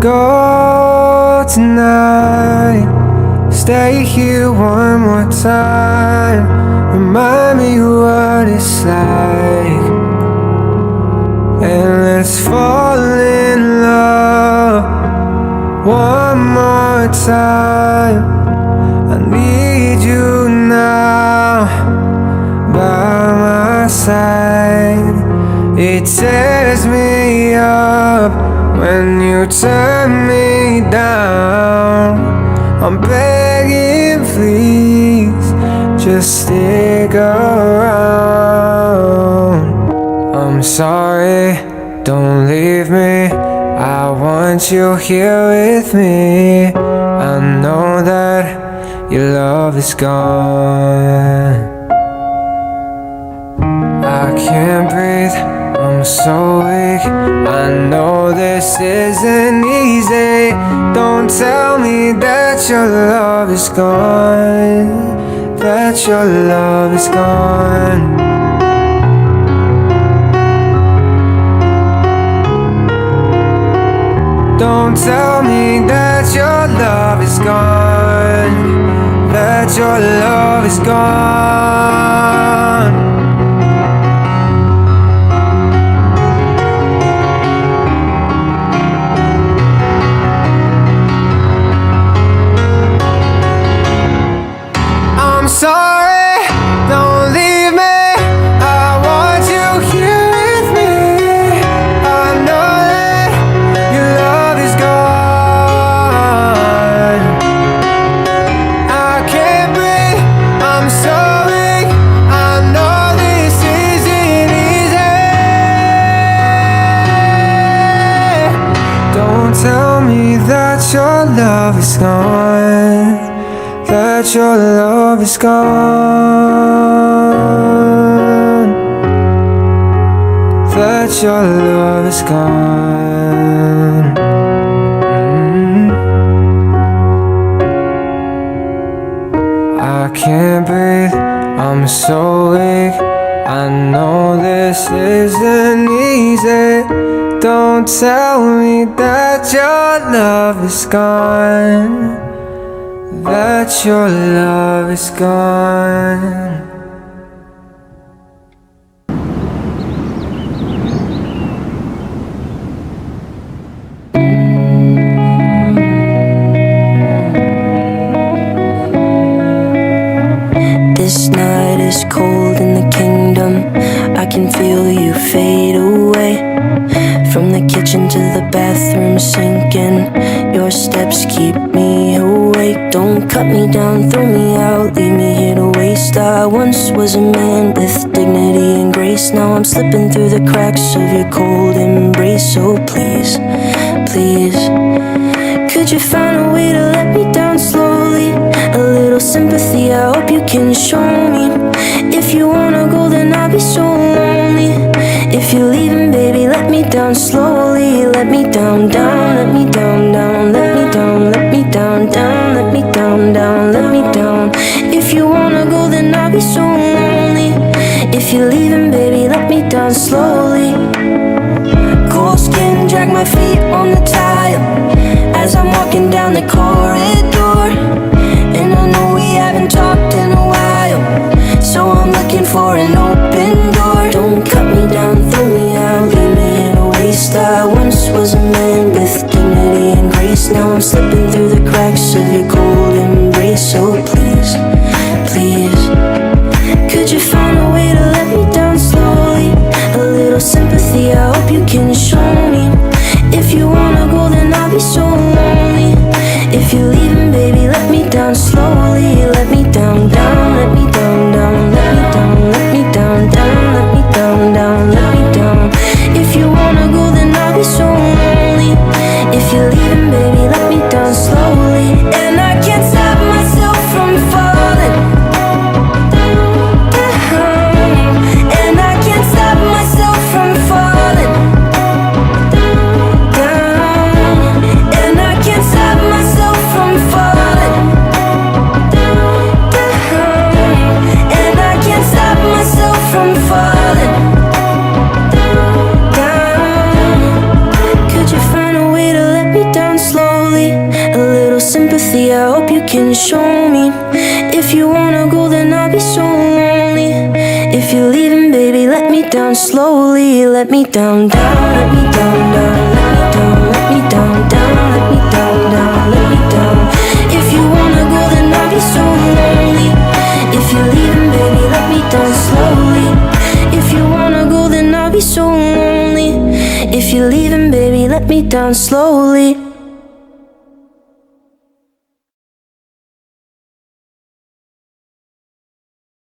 go tonight. Stay here one more time. Remind me what it's like. And let's fall in love one more time. I need you now by my side. It tears me up when you turn me down. I'm begging, please, just stick around. I'm sorry, don't leave me. I want you here with me. I know that your love is gone. I can't breathe, I'm so weak. I know this isn't easy. Don't tell me that your love is gone, that your love is gone. Don't tell me that your love is gone, that your love is gone. I'm sorry, don't leave me. I want you here with me. I know that your love is gone. I can't breathe, I'm so weak. I know this isn't easy. Don't tell me that your love is gone, that your love is gone, that your love is gone. I can't breathe, I'm so weak. I know this isn't easy. Don't tell me that your love is gone, that your love is gone. This night is cold in the kingdom. I can feel you fade away. From the kitchen to the bathroom sinking, your steps keep me awake. Don't cut me down, throw me out, leave me here to waste. I once was a man with dignity and grace. Now I'm slipping through the cracks of your cold embrace. So please, please, could you find a way to let me down slowly? A little sympathy, I hope you can show me. If you wanna go, then I'll be so lonely. If you're leaving, baby, let me down slowly. Let me down, down, let me down, down, let me down, let me down, down, let me down, down, let me down. If you wanna go, then I'll be so lonely. If you're leaving, baby, let me down slowly. Cold skin, drag my feet on the tile as I'm walking down the corridor. And I know we haven't talked in a while, so I'm looking for an open door. Don't cut me down, throw me out, leave me in a waste. I once was a man with dignity and grace. Now I'm slipping through the cracks of your cold embrace. So please, please, could you find a way to let me down slowly? A little sympathy, I hope you can show me. If you wanna go, then I'll be so lonely. If you're leaving, baby, let me down slowly. Let me down, down, let me down, down, let me down, let me down, down, let me down, down, let me down. If you wanna go, then I'll be so lonely. If you're leaving, baby, let me down slowly. And I can't stop myself from falling down. And I can't stop myself from falling down. And I down slowly. Let me down, down, let me down, down, let me down, let me down, down, let me down, down, let me down. If you wanna go, then I'll be so lonely. If you're leaving, baby, let me down slowly. If you wanna go, then I'll be so lonely. If you're leaving, baby, let me down slowly.